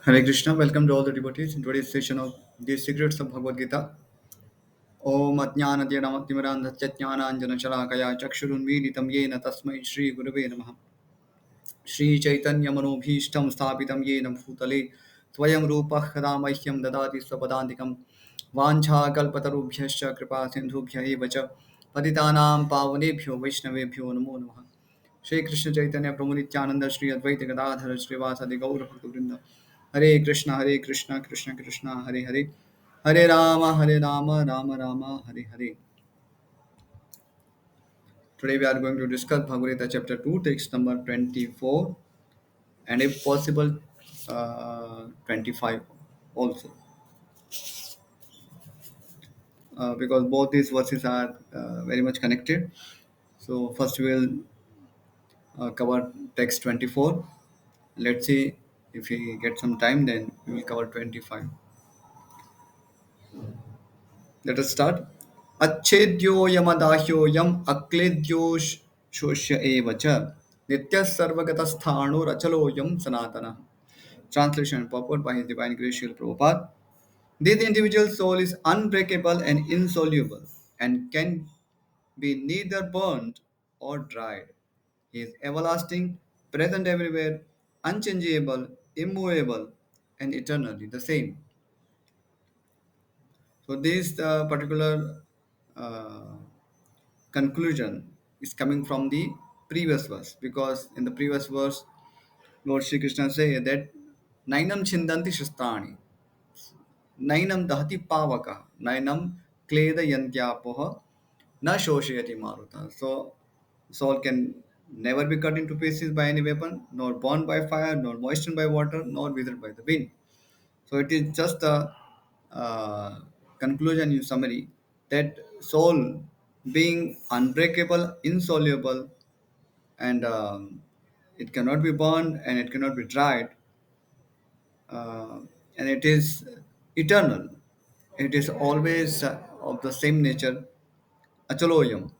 Hare Krishna, welcome to all the devotees in today's session of the secrets of Bhagavad Gita. Om Ajnanatiramatimirandhasya Jnananjana Shalakaya Chakshurunmilitam Yena Tasmai Shri Gurave Namaha. Shri Chaitanya Manobhishtam Sthapitam Yena Bhutale Swayam Rupah Kadamahyam Dadati Swapadantikam Vancha Kalpatarubhyascha Kripa Sindhubhya Evacha Patitanam Pavanebhyo Vaishnavebhyo Namo Namaha. Shri Krishna Chaitanya Prabhu Nityananda Shri Advaita Gadadhara Srivasadi Gaura Bhakta Hare Krishna Krishna Krishna Hare Hare Hare Rama Rama Rama Hare Hare. Today we are going to discuss Bhagavad Gita chapter 2 text number 24 and if possible 25 also, because both these verses are very much connected. So first we will cover text 24. Let's see if we get some time, then we will cover 25. Let us start. अच्छेद्यो यमदाह्यो यम अक्लेद्यो शोष्य एव च नित्यः सर्वगतस्थाणुरचलोऽयं सनातनः. Translation and purport by His Divine Grace Srila Prabhupada. This individual soul is unbreakable and insoluble and can be neither burnt or dried. He is everlasting, present everywhere, unchangeable, immovable, and eternally the same. So this particular uh, conclusion is coming from the previous verse, because in the previous verse Lord Shri Krishna say that Nainam Chindanti Shastrani, Nainam Dahati Pavaka, Nainam Kleda Yantyapoha, Na Shoshayati Maruta. So soul can never be cut into pieces by any weapon, nor burned by fire, nor moistened by water, nor withered by the wind. So it is just a conclusion in summary that soul being unbreakable, insoluble, and it cannot be burned and it cannot be dried, uh, and it is eternal. It is always of the same nature, achaloyam.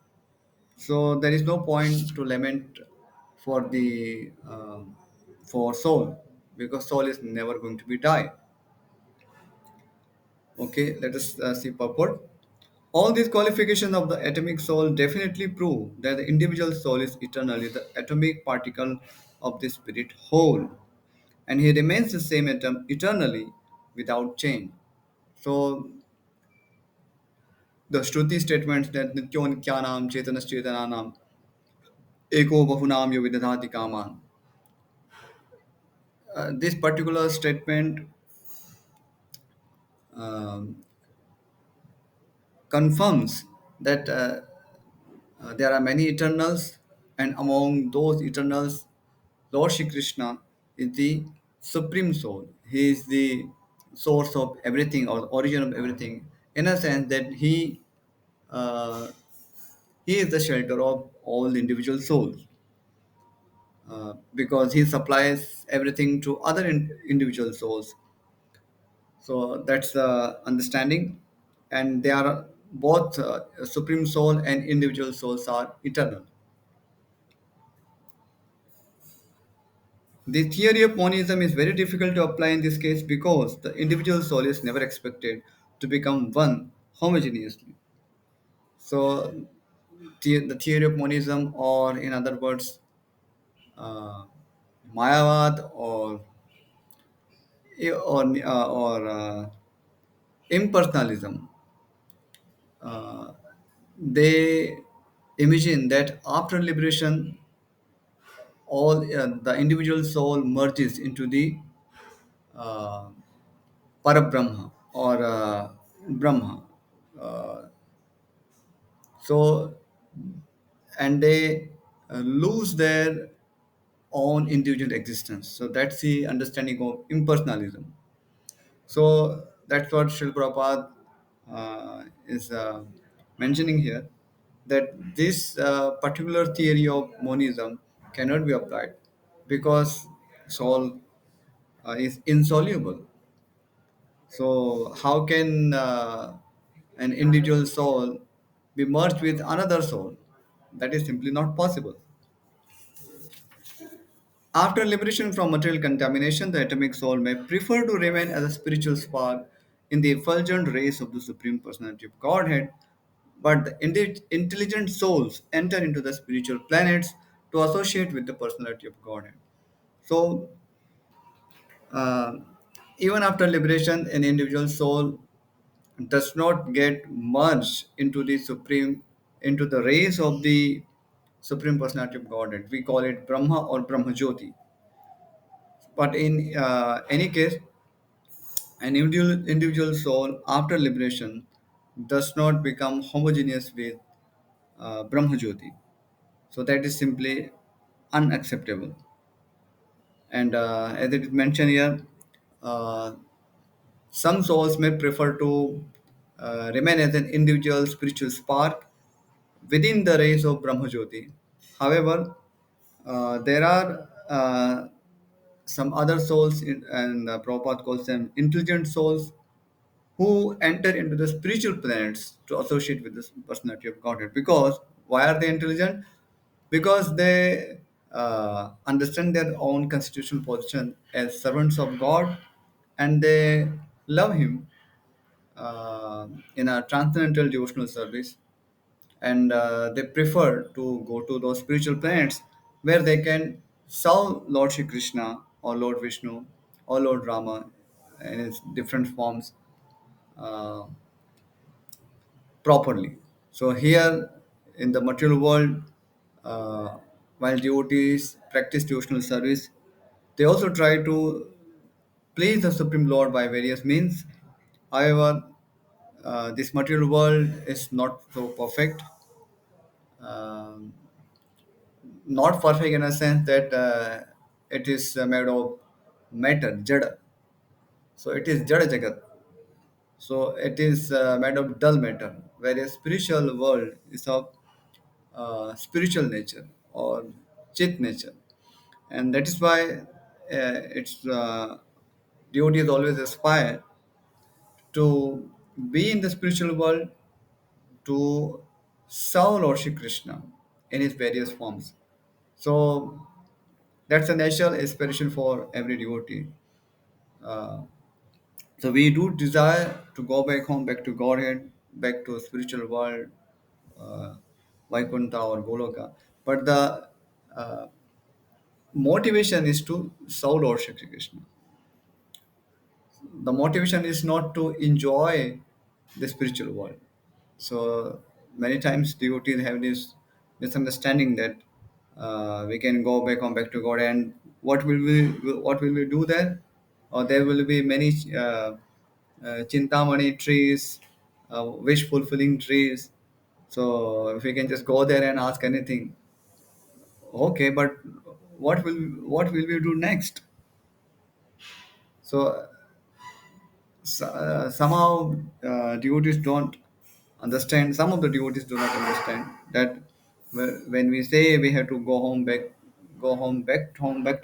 So there is no point to lament for the for soul, because soul is never going to be die. Okay, let us see purport. All these qualifications of the atomic soul definitely prove that the individual soul is eternally the atomic particle of the spirit whole, and he remains the same atom eternally without change. So the Shruti statements that Nityo Nityanam Chetanas Chetananam Eko Bahunam Yovidadhati Kaman. This particular statement um, confirms that there are many eternals, and among those eternals, Lord Shri Krishna is the supreme soul. He is the source of everything or the origin of everything, in a sense that uh, he is the shelter of all individual souls, because he supplies everything to other individual souls. So that's the understanding, and they are both supreme soul and individual souls are eternal. The theory of monism is very difficult to apply in this case because the individual soul is never expected to become one homogeneously. So, the theory of monism, or in other words, uh, Mayavad, or impersonalism, uh, they imagine that after liberation, all the individual soul merges into the uh, Parabrahma or Brahma. Uh, so, and they lose their own individual existence. So that's the understanding of impersonalism. So that's what Srila Prabhupada is mentioning here, that this particular theory of monism cannot be applied because soul is insoluble. So how can an individual soul be merged with another soul? That is simply not possible. After liberation from material contamination, the atomic soul may prefer to remain as a spiritual spark in the effulgent rays of the Supreme Personality of Godhead, but the intelligent souls enter into the spiritual planets to associate with the Personality of Godhead. So, uh, even after liberation, an individual soul does not get merged into the into the rays of the Supreme Personality of Godhead. We call it Brahma or Brahma Jyoti. But in any case, an individual soul after liberation does not become homogeneous with Brahma Jyoti. So that is simply unacceptable. And as it is mentioned here, uh, some souls may prefer to remain as an individual spiritual spark within the rays of Brahma Jyoti. However, there are some other souls, and Prabhupada calls them intelligent souls, who enter into the spiritual planets to associate with the personality of Godhead. Because why are they intelligent? Because they understand their own constitutional position as servants of God, and they love Him in a transcendental devotional service, and they prefer to go to those spiritual planets where they can serve Lord Shri Krishna or Lord Vishnu or Lord Rama in its different forms uh, properly. So here in the material world, uh, while devotees practice devotional service, they also try to please the Supreme Lord by various means. However, this material world is not so perfect. Um, Not perfect in a sense that it is made of matter, jada. So it is jada jagat. So it is made of dull matter, whereas spiritual world is of spiritual nature or chit nature, and that is why its devotees always aspire to be in the spiritual world to serve Lord Shri Krishna in his various forms. So that's a natural aspiration for every devotee. Uh, so we do desire to go back home, back to Godhead, back to spiritual world, uh, Vaikuntha or Goloka. But the uh, motivation is to serve Lord Shri Krishna. The motivation is not to enjoy the spiritual world. So many times devotees have this misunderstanding that we can go back home, back to God, and what will we do there? Or there will be many chintamani trees, wish fulfilling trees. So if we can just go there and ask anything, okay, but what will we do next? So somehow devotees don't understand. Some of the devotees do not understand that when we say we have to go home back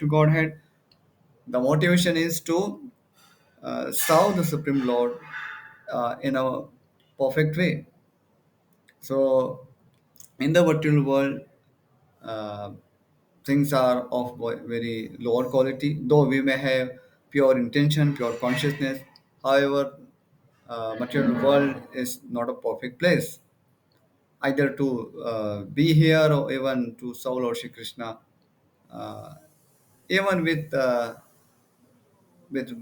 to Godhead, the motivation is to serve the Supreme Lord in a perfect way. So in the virtual world, uh, things are of very lower quality, though we may have pure intention, pure consciousness. However, material world is not a perfect place either to be here or even to serve Lord Shri Krishna, uh, even with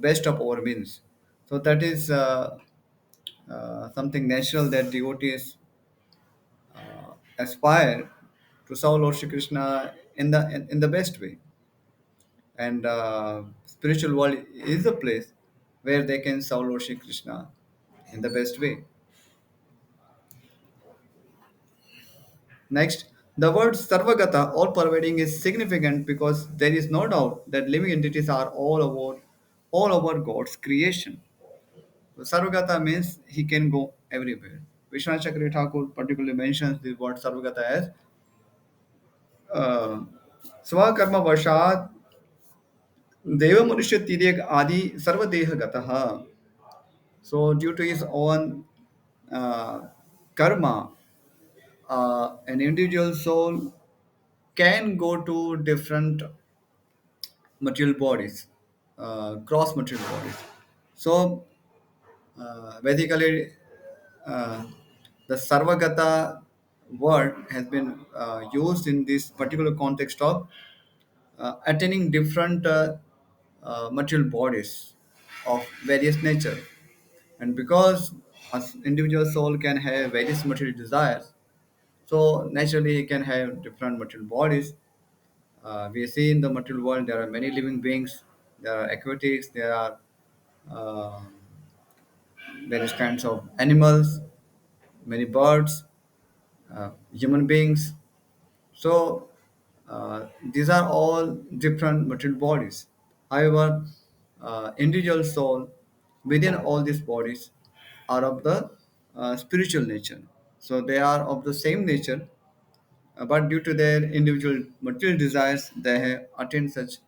best of our means. So that is something natural that devotees aspire to serve Lord Shri Krishna in the best way. And spiritual world is a place where they can serve Lord Shri Krishna in the best way. Next, the word Sarvagata, all pervading, is significant because there is no doubt that living entities are all over God's creation. So Sarvagata means he can go everywhere. Vishwanath Chakri Thakur particularly mentions the word Sarvagata as uh, Swakarma Vashat Deva Manushya Tiryag Adi Sarvadeha Gataha. So due to his own uh, karma, an individual soul can go to different material bodies, gross material bodies. So, basically, uh, the Sarvagata word has been used in this particular context of attaining different material bodies of various nature. And because an individual soul can have various material desires, so naturally he can have different material bodies. We see in the material world there are many living beings, there are aquatics, there are uh, various kinds of animals, many birds, human beings. So these are all different material bodies. However, individual soul within all these bodies are of the spiritual nature. So they are of the same nature, but due to their individual material desires, they have attained such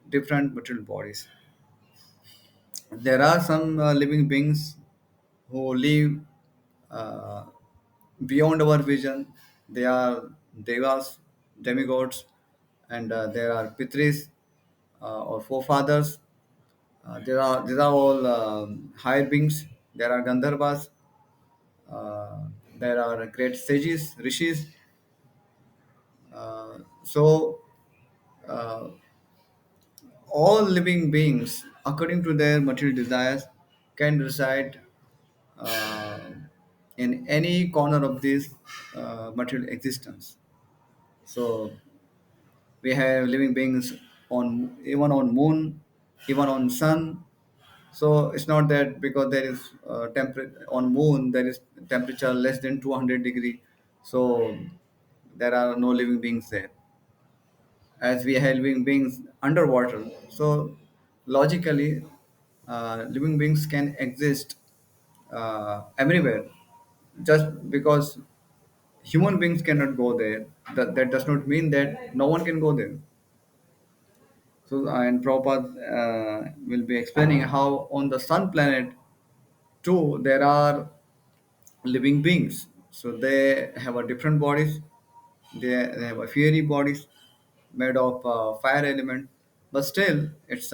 different material bodies. There are some living beings who live uh, beyond our vision. They are devas, demigods, and there are pitris or forefathers. These are all higher beings. There are gandharvas. Uh, there are great sages, rishis. So uh, all living beings, according to their material desires, can reside uh, in any corner of this material existence. So we have living beings on even on moon, even on sun. So it's not that because there is temperature on moon there is temperature less than 200 degree, so there are no living beings there. As we have living beings underwater, so logically, living beings can exist everywhere. Just because human beings cannot go there, that does not mean that no one can go there. So, and Prabhupada will be explaining how on the sun planet too there are living beings. So they have a different bodies. They have a fiery bodies made of fire element, but still it's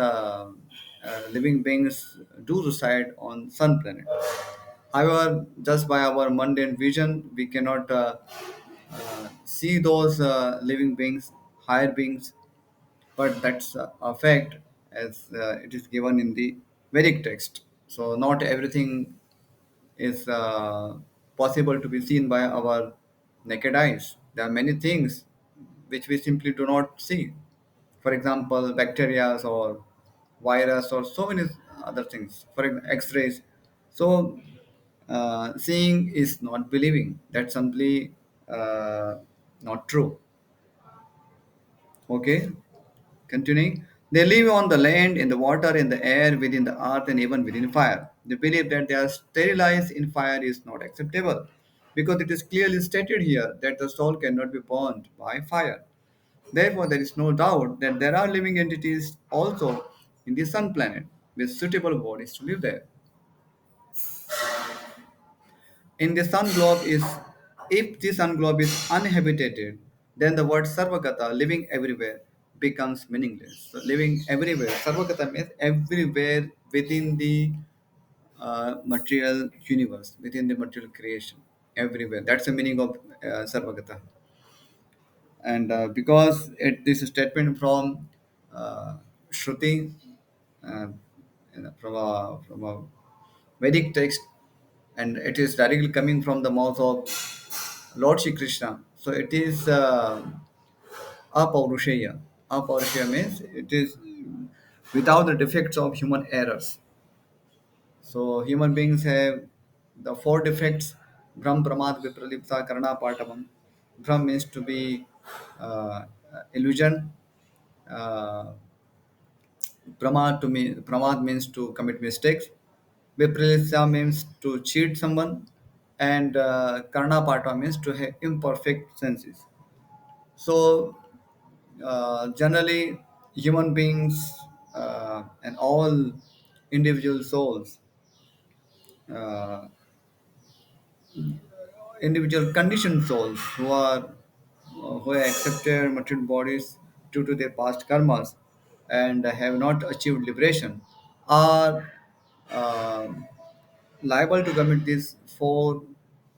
living beings do reside on sun planet. However, just by our mundane vision, we cannot see those living beings, higher beings, but that's a fact as it is given in the Vedic text. So not everything is possible to be seen by our naked eyes. There are many things which we simply do not see. For example, bacteria or virus or so many other things. For X-rays. So seeing is not believing. That's simply not true. Okay. Continuing, they live on the land, in the water, in the air, within the earth, and even within fire. They believe that they are sterilized in fire is not acceptable because it is clearly stated here that the soul cannot be burned by fire. Therefore, there is no doubt that there are living entities also in the sun planet with suitable bodies to live there. In the sun globe is if the sun globe is uninhabited, then the word Sarvagata, living everywhere, becomes meaningless. So living everywhere, Sarvagata means everywhere within the material universe, within the material creation, everywhere. That's the meaning of Sarvagata. And because this statement from Shruti, uh, from a Vedic text, and it is directly coming from the mouth of Lord Shri Krishna. So it is apaurushaya. Apaurushaya means it is without the defects of human errors. So human beings have the four defects: Brahm, Pramad, Vipralipsa, Karna, Patavam. Brahm means to be uh, illusion. Uh, Pramad means to commit mistakes. Vipralipsa means to cheat someone, and Karna Pata means to have imperfect senses. So generally, human beings and all individual souls, uh, individual conditioned souls who have accepted material bodies due to their past karmas. and have not achieved liberation are uh, liable to commit these four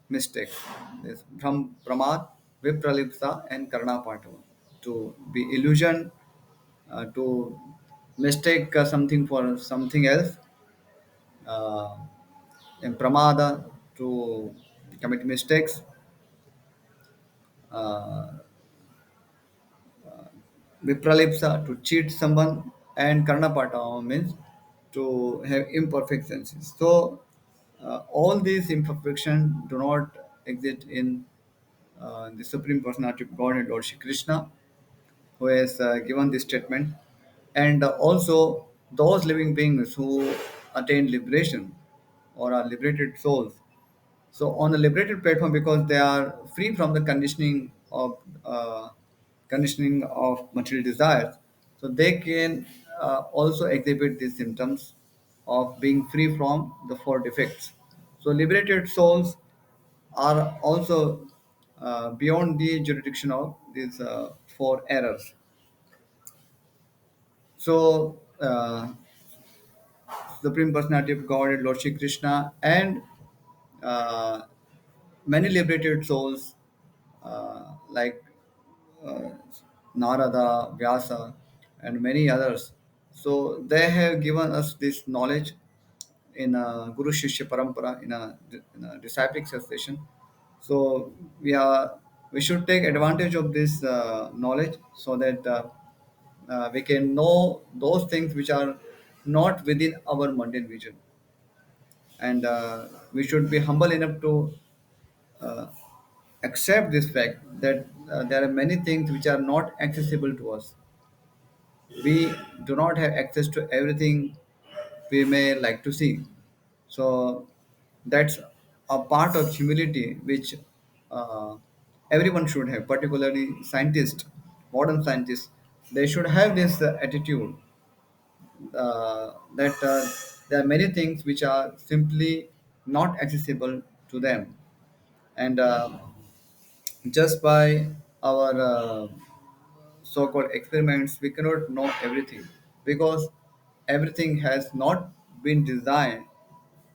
mistakes: this from pramad, vipralipsa, and karnapatava. To be illusion, to mistake something for something else, uh, and pramada, to commit mistakes, uh, vipralipsa, to cheat someone, and karnapatava means to have imperfect senses. So all these imperfections do not exist in the Supreme Personality of God and Lord Shri Krishna, who has given this statement. And also those living beings who attain liberation or are liberated souls. So on the liberated platform, because they are free from the conditioning of material desires, so they can also exhibit these symptoms of being free from the four defects. So liberated souls are also beyond the jurisdiction of these four errors. So Supreme Personality of God and Lord Shri Krishna and uh, many liberated souls like uh, Narada, Vyasa, and many others. So they have given us this knowledge in a Guru Shishya Parampara, in a disciplic succession. So we should take advantage of this knowledge so that we can know those things which are not within our mundane vision, and we should be humble enough to uh, accept this fact that there are many things which are not accessible to us. We do not have access to everything we may like to see. So that's a part of humility which uh, everyone should have, particularly scientists, modern scientists. They should have this attitude that there are many things which are simply not accessible to them, and just by our so-called experiments we cannot know everything, because everything has not been designed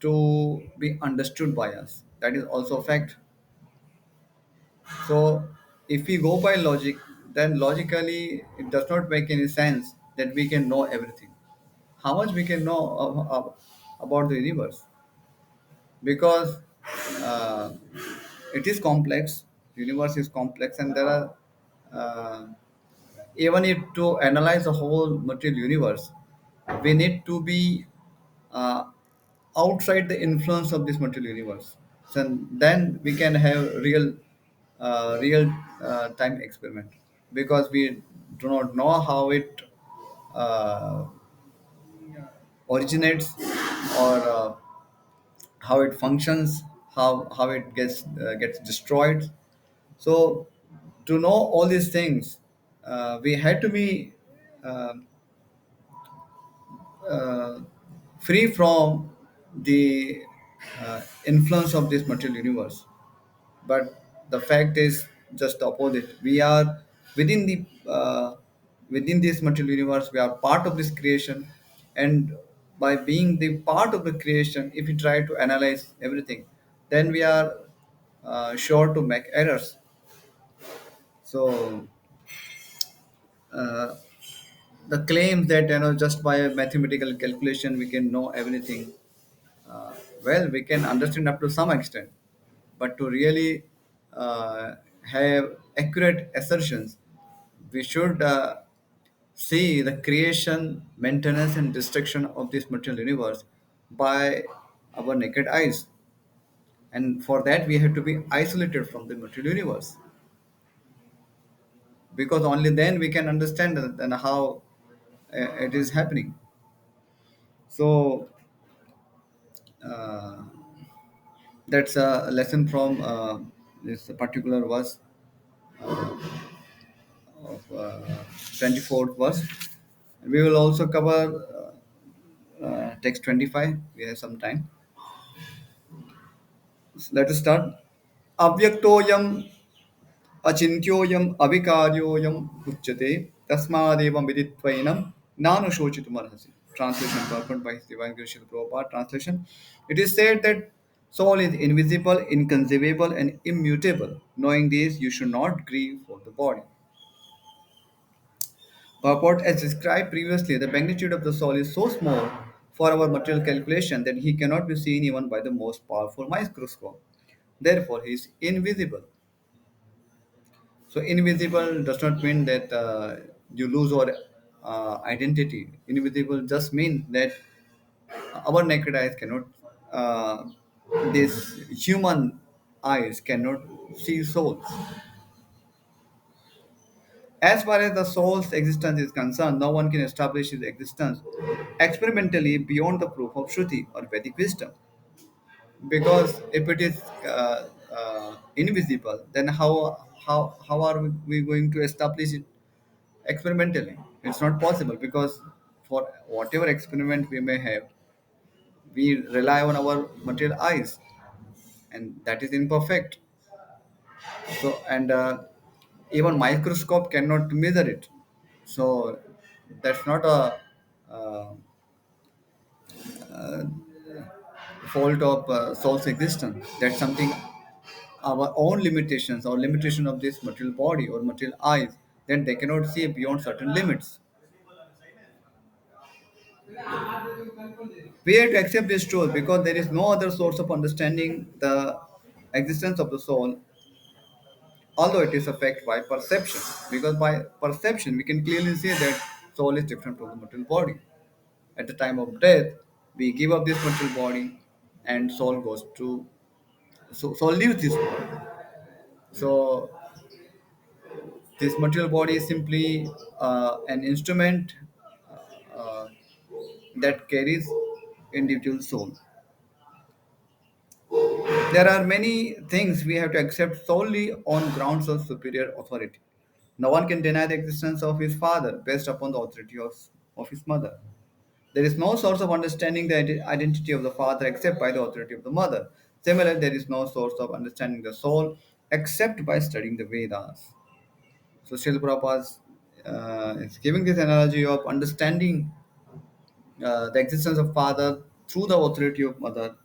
to be understood by us. That is also a fact. So if we go by logic, then logically it does not make any sense that we can know everything. How much we can know about the universe? Because uh, it is complex. Universe is complex, and there are uh, even if to analyze the whole material universe, we need to be uh, outside the influence of this material universe. So then we can have real time experiment, because we do not know how it uh, originates, or how it functions, how it gets destroyed. So to know all these things, we had to be uh, uh, free from the influence of this material universe. But the fact is just the opposite. We are within the within this material universe. We are part of this creation, and by being the part of the creation, if we try to analyze everything, then we are sure to make errors. So uh, the claims that just by a mathematical calculation we can know everything, uh, well, we can understand up to some extent, but to really have accurate assertions, we should see the creation, maintenance, and destruction of this material universe by our naked eyes. And for that, we have to be isolated from the material universe, because only then we can understand then how it is happening. So uh, that's a lesson from this particular verse of 24th verse. We will also cover text 25. We have some time. Let us start. Avyaktoyam achintyoyam avikaryoyam uchyate tasmadevam viditvainam Nano Shochitumarhasi. Translation purport by His Divine Grace Srila Prabhupada. Translation. It is said that soul is invisible, inconceivable, and immutable. Knowing this, you should not grieve for the body. Purport as described previously, the magnitude of the soul is so small for our material calculation that he cannot be seen even by the most powerful microscope. Therefore, he is invisible. So, invisible does not mean that you lose your identity. Invisible just means that our naked eyes cannot, uh, this human eyes cannot see souls. As far as the soul's existence is concerned, no one can establish its existence experimentally beyond the proof of Shruti or Vedic wisdom. Because if it is invisible, then how are we going to establish it experimentally? It's not possible because for whatever experiment we may have, we rely on our material eyes, and that is imperfect. So and even microscope cannot measure it. So that's not a uh, fault of soul's existence. That's something our own limitations or limitation of this material body or material eyes. Then they cannot see beyond certain limits. We have to accept this truth because there is no other source of understanding the existence of the soul, although it is affected by perception. Because by perception, we can clearly see that soul is different from the material body. At the time of death, we give up this material body, and soul goes to soul leaves this body. So this material body is simply an instrument uh, that carries individual soul. There are many things we have to accept solely on grounds of superior authority. No one can deny the existence of his father based upon the authority of his mother. There is no source of understanding the identity of the father except by the authority of the mother. Similarly, there is no source of understanding the soul except by studying the Vedas. So, Srila Prabhupada is giving this analogy of understanding the existence of father through the authority of mother,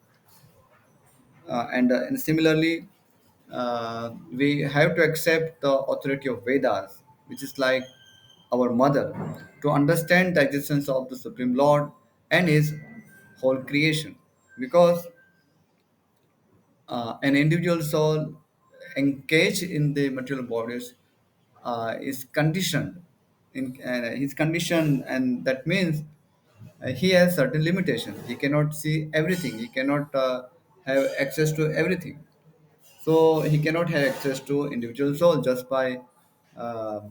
and similarly, we have to accept the authority of Vedas, which is like our mother, to understand the existence of the Supreme Lord and His whole creation. Because an individual soul engaged in the material bodies is conditioned. He's conditioned, and that means he has certain limitations. He cannot see everything. He cannot have access to everything. So he cannot have access to individual soul just uh,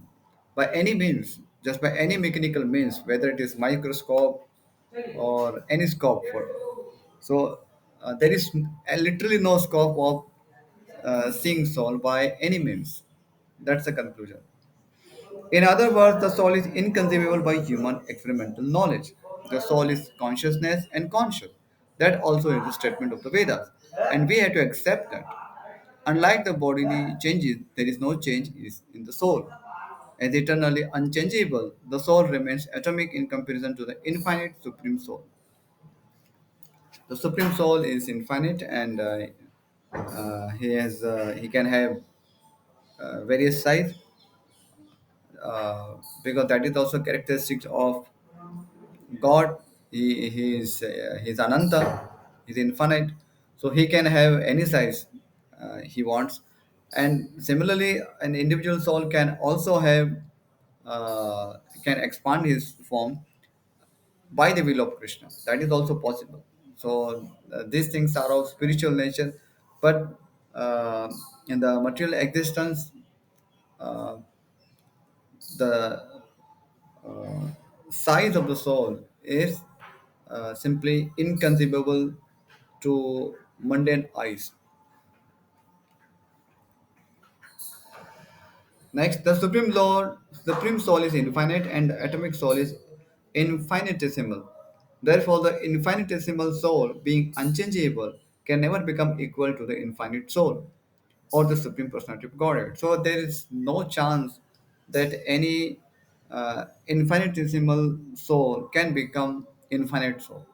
by any means, just by any mechanical means, whether it is microscope or any scope. So there is literally no scope of seeing soul by any means. That's the conclusion. In other words, the soul is inconceivable by human experimental knowledge. The soul is consciousness and conscious. That also is the statement of the Vedas. And we have to accept that. Unlike the bodily changes, there is no change in the soul. As eternally unchangeable, the soul remains atomic in comparison to the infinite Supreme Soul. The Supreme Soul is infinite, and he can have various size, because that is also characteristics of God. He's Ananta, he's infinite, so he can have any size he wants. And similarly, an individual soul can also have can expand his form by the will of Krishna. That is also possible. So these things are of spiritual nature, but in the material existence, uh, the uh, size of the soul is simply inconceivable to mundane eyes. Next, the Supreme Soul is infinite and the atomic soul is infinitesimal. Therefore, the infinitesimal soul, being unchangeable, can never become equal to the infinite soul or the Supreme Personality of Godhead. So, there is no chance that any infinitesimal soul can become infinite soul.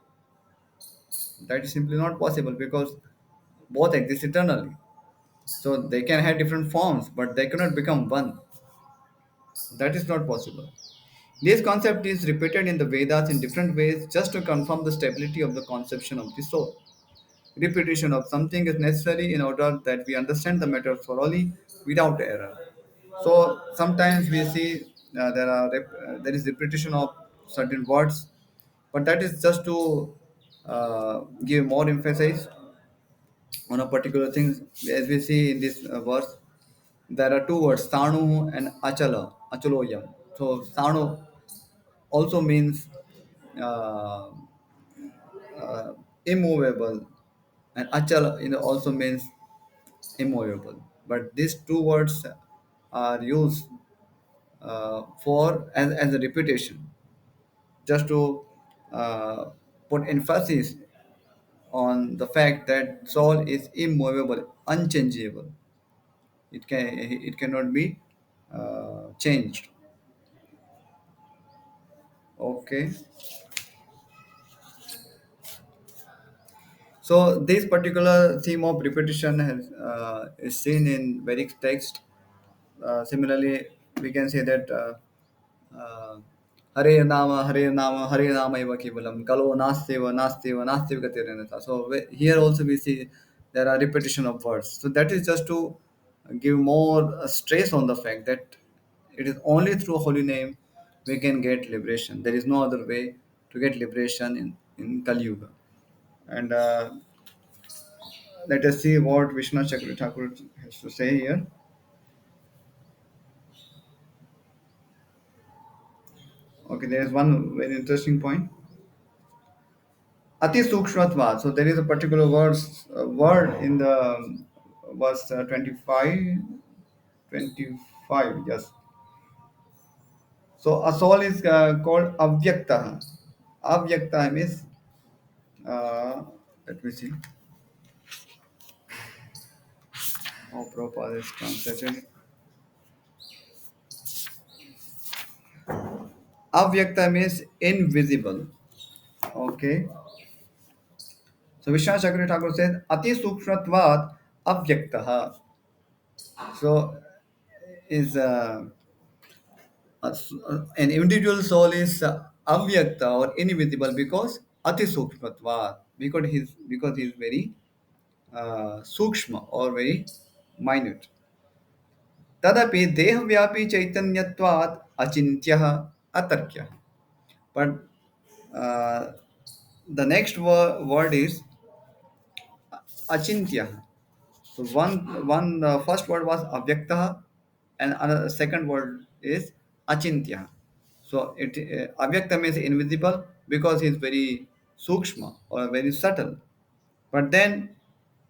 That is simply not possible because both exist eternally. So they can have different forms, but they cannot become one. That is not possible. This concept is repeated in the Vedas in different ways just to confirm the stability of the conception of the soul. Repetition of something is necessary in order that we understand the matter thoroughly without error. So sometimes we see there is repetition of certain words, but that is just to give more emphasis on a particular thing. As we see in this verse, there are two words, Sanu and Achala, Achaloyam. So Sanu also means uh, immovable, and Achal also means immovable. But these two words are used for as a repetition, just to uh, put emphasis on the fact that soul is immovable, unchangeable. It cannot be changed. Okay. So this particular theme of repetition is seen in Vedic text. Similarly, we can say that Hare Nama, Hare Nama eva kevalam, Kalo Nasteva, Nasteva, Nasteva Gatirenata. So here also we see there are repetition of words. So that is just to give more stress on the fact that it is only through holy name we can get liberation. There is no other way to get liberation in Kali Yuga. And let us see what Vishnu Chakra Thakur has to say here. Okay, there is one very interesting point. Ati Sukshmatva. So there is a particular word in the verse 25, 25, yes. So a soul is called Avyakta. Avyakta means, uh, let me see how Prabhupada is translated. Avyakta means invisible. Okay. So Vishnu Chakra Thakur says, Ati Sukshmatvat Avyakta. So is an individual soul is avyakta or invisible because ati sukshmatva, because he is very sukshma or very minute. Tadapi dehavyapi chaitanyatvat achintya atarkya. But uh, the next word is achintya. So one first word was avyakta, and another second word is achintya. So avyakta means invisible because he is very sukshma or very subtle. But then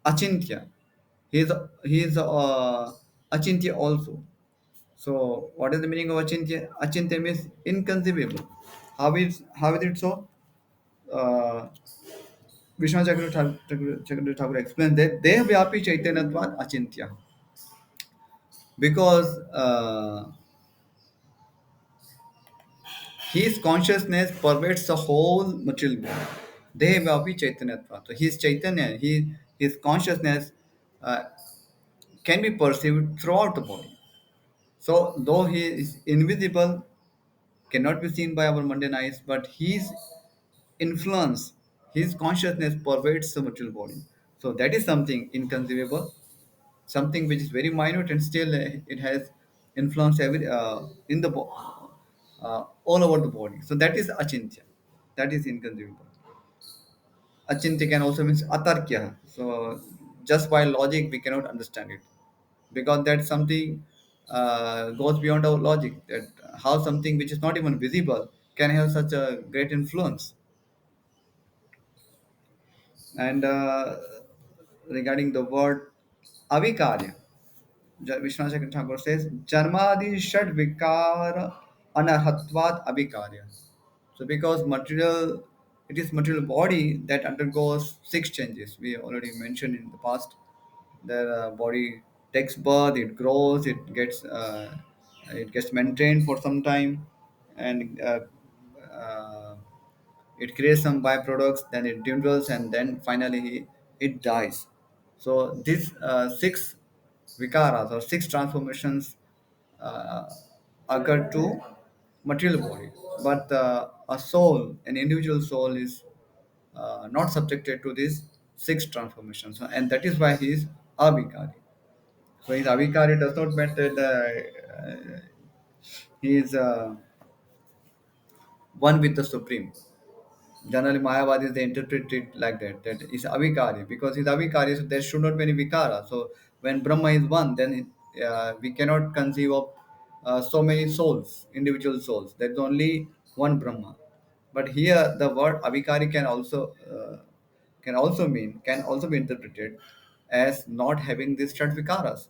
achintya, he is achintya also. So what is the meaning of achintya? Achintya means inconceivable. How is it so? Uh, Vishnu Chakra Thakur explains that they vyapi chaitanyatvat achintya, because his consciousness pervades the whole material body. Devapi Chaitanyatva. So his Chaitanya, his consciousness uh, can be perceived throughout the body. So though he is invisible, cannot be seen by our mundane eyes, but his influence, his consciousness pervades the material body. So that is something inconceivable, something which is very minute, and still it has influence in the all over the body. So that is achintya, that is inconceivable. Achintya can also means atarkya. So just by logic we cannot understand it, because that's something goes beyond our logic. That how something which is not even visible can have such a great influence. And regarding the word avikarya, Vishwanath Thakur says, Jarmadi Shad Vikara Anarhatvat Abhikarya. So because it is material body that undergoes six changes. We already mentioned in the past. The body takes birth, it grows, it gets maintained for some time, and uh, it creates some byproducts, then it dwindles, and then finally it dies. So these six vikaras or six transformations uh, occur to material body, but a soul, an individual soul, is not subjected to these six transformations, and that is why he is avikari. So his avikari does not mean that he is one with the supreme. Generally, Mayavadis they interpret it like that. That is avikari, because it's avikari, so there should not be any vikara. So when Brahma is one, then we cannot conceive of so many souls, individual souls. There is only one Brahma. But here, the word avikari can also be interpreted as not having these shat vikaras.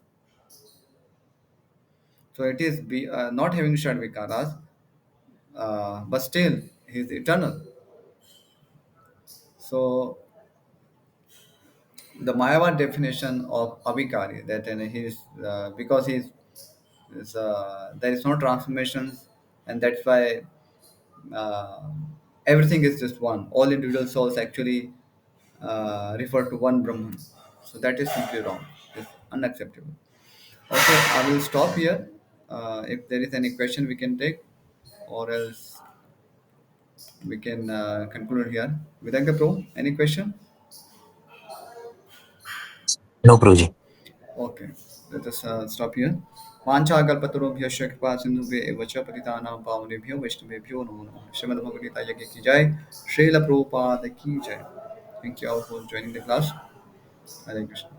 So it is not having shat vikaras, but still he is eternal. So the Mayavad definition of avikari, that he is because there is no transformation, and that's why uh, everything is just one. All individual souls actually refer to one Brahman. So that is simply wrong. It's unacceptable. Okay, I will stop here. If there is any question, we can take, or else we can conclude here. Vidanga Pro, any question? No, Prabhuji. Okay, let us stop here. वाञ्छाकल्पतरुभ्यश्च कृपा सिन्धुभ्य एव च पतितानां पावनेभ्यो वैष्णवेभ्यो नमो नमः श्रीमद्भगवद्गीता यज्ञ की जय श्रील प्रभुपाद की जय. Thank you all for joining the class. Hare Krishna.